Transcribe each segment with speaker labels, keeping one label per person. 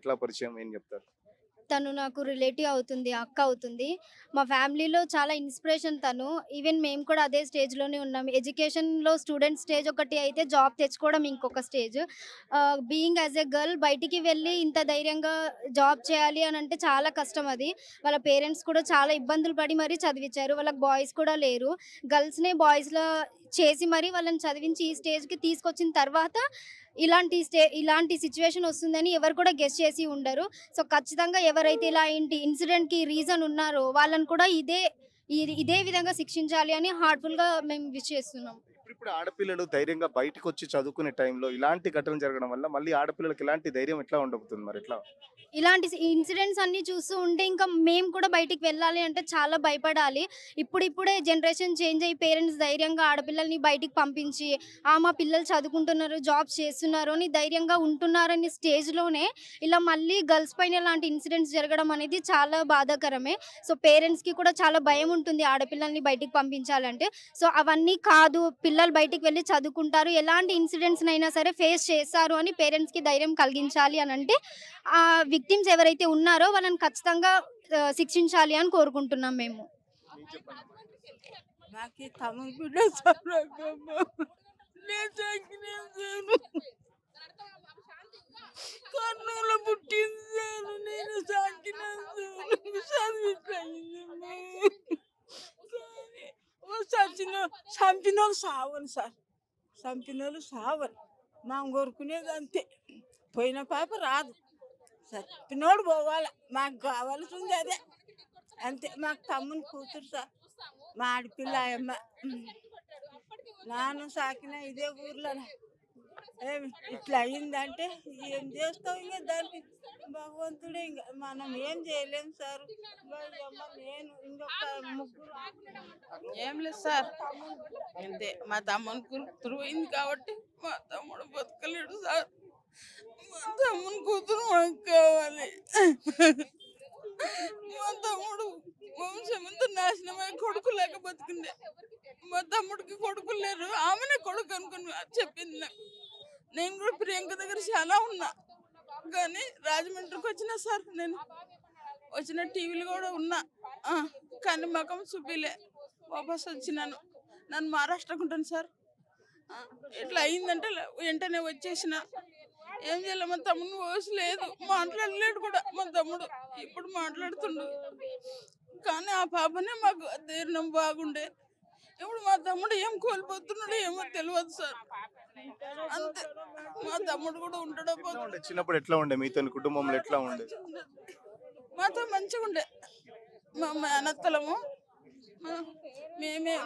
Speaker 1: ఎట్లా పరిచయం ఏం చెప్తారు?
Speaker 2: తను నాకు రిలేటివ్ అవుతుంది. అక్క అవుతుంది. మా ఫ్యామిలీలో చాలా ఇన్‌స్పిరేషన్ తను. ఈవెన్ మేము కూడా అదే స్టేజ్‌లోనే ఉన్నాం. ఎడ్యుకేషన్‌లో స్టూడెంట్ స్టేజ్ ఒకటి అయితే జాబ్ తెచ్చుకోవడం ఇంకొక stage. Being as a girl బయటికి వెళ్ళి ఇంత ధైర్యంగా జాబ్ చేయాలి అనంటే చాలా కష్టం అది. వాళ్ళ పేరెంట్స్ కూడా చాలా ఇబ్బందులు పడి మరీ చదివిచ్చారు. వాళ్ళకి బాయ్స్ కూడా లేరు. గర్ల్స్‌నే బాయ్స్‌లా చేసి మరీ వాళ్ళని చదివించి ఈ స్టేజ్‌కి తీసుకొచ్చిన తర్వాత ఇలాంటి సిట్యుయేషన్ వస్తుందని ఎవరు కూడా గెస్ చేసి ఉండరు. సో, ఖచ్చితంగా ఎవరైతే ఇలాంటి ఇన్సిడెంట్‌కి రీజన్ ఉన్నారో వాళ్ళని కూడా ఇదే విధంగా శిక్షించాలి అని హార్ట్‌ఫుల్‌గా మేము విష్ చేస్తున్నాం.
Speaker 1: ఇప్పుడిప్పుడు ఆడపిల్లలు ధైర్యంగా బయటికొచ్చి చదువుకునే టైంలో ఇలాంటి ఘటనలు జరగడం వల్ల మళ్ళీ ఆడపిల్లలకి ఇలాంటి ధైర్యం ఎట్లా ఉండబోతుంది మరెట్లా?
Speaker 2: ఇలాంటి ఇన్సిడెంట్స్ అన్నీ చూస్తూ ఉంటే ఇంకా మేము కూడా బయటికి వెళ్ళాలి అంటే చాలా భయపడాలి. ఇప్పుడిప్పుడే జనరేషన్ చేంజ్ అయ్యి పేరెంట్స్ ధైర్యంగా ఆడపిల్లల్ని బయటికి పంపించి, మా పిల్లలు చదువుకుంటున్నారు, జాబ్స్ చేస్తున్నారు అని ధైర్యంగా ఉంటున్నారనే స్టేజ్‌లోనే ఇలా మళ్ళీ గర్ల్స్ పైన ఇలాంటి ఇన్సిడెంట్స్ జరగడం అనేది చాలా బాధాకరమే. సో, పేరెంట్స్‌కి కూడా చాలా భయం ఉంటుంది ఆడపిల్లల్ని బయటికి పంపించాలంటే. సో, అవన్నీ కాదు, పిల్లలు బయటికి వెళ్లి చదువుకుంటారు, ఎలాంటి ఇన్సిడెంట్స్‌నైనా సరే ఫేస్ చేస్తారు అని పేరెంట్స్‌కి ధైర్యం కలిగించాలి అనంటే విక్టిమ్స్ ఎవరైతే ఉన్నారో వాళ్ళని ఖచ్చితంగా శిక్షించాలి అని కోరుకుంటున్నాం మేము.
Speaker 1: మీరు చెప్పండి.
Speaker 3: నాకీ తమిళ్ బిడ్డ సరగమ్మ. నేను సాకినాను సారు. కర్నూలులో పుట్టింది సారు. నేను సాకినాను సారు. చదివించాను. కానీ చంపినోళ్ళు సావను సార్. చంపినోళ్ళు సావను. మనం కోరుకునేది అంతే. పోయిన పాప రాదు. చచ్చినోడు పోవాలి. మాకు కావాల్సింది అదే. అంతే. మాకు తమ్ముని కూతురు సార్. మా ఆడపిల్ల ఆయమ్మ. నాన్న సాకిన ఇదే ఊర్లో. ఏమి ఇట్లా అయిందంటే ఏం చేస్తాం ఇంకా దానికి భగవంతుడే ఇంకా మనం ఏం చేయలేం సార్. నేను ఇంకొక ముగ్గురు
Speaker 4: ఏం లేదు సార్, అంతే. మా తమ్ముని కూతురు పోయింది కాబట్టి మా తమ్ముడు బతకలేడు సార్. మా తమ్ముని కూతురు మాకు కావాలి. మా తమ్ముడు వంశమంతా నాశనమై కొడుకు లేక బతికిండే. మా తమ్ముడికి కొడుకులు లేరు, ఆమెనే కొడుకు అనుకుని చెప్పింది నాకు. నేను కూడా ప్రియాంక దగ్గర చాలా ఉన్నా, కానీ రాజమండ్రికి వచ్చిన సార్ నేను వచ్చిన టీవీలు కూడా ఉన్నా. ఆ, కానీ మకం చూపిలే, వాపస్ వచ్చినాను. నన్ను మహారాష్ట్రకు ఉంటాను సార్. ఆ, ఇట్లా అయిందంటే వెంటనే వచ్చేసిన. ఏం చేయాలి, మా తమ్ముడు వాయిస్ లేదు, మాట్లాడలేడు కూడా మా తమ్ముడు. ఇప్పుడు మాట్లాడుతుండు, కానీ ఆ పాపనే మాకు ధైర్యం బాగుండే. ఇప్పుడు మా తమ్ముడు ఏం కోల్పోతున్నాడో ఏమో తెలియదు సార్. అంతే. మా తమ్ముడు కూడా ఉంటాడో
Speaker 1: ఎట్లా ఉండే చిన్నప్పుడు ఎట్లా ఉండే మీతోని కుటుంబంలో ఎట్లా ఉండే?
Speaker 4: మాతో మంచిగా ఉండే. మా మేనత్తలము మేమే,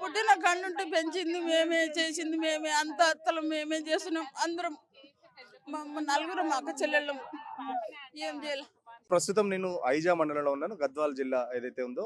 Speaker 4: పుట్టిన కన్నుంటే పెంచింది మేమే, చేసింది మేమే, అంత అత్తలం మేమే చేస్తున్నాం అందరం. మా నలుగురం అక్క చెల్లెళ్ళం. ఏం చేయాలి.
Speaker 1: ప్రస్తుతం నేను ఐజా మండలంలో ఉన్నాను. గద్వాల జిల్లా ఏదైతే ఉందో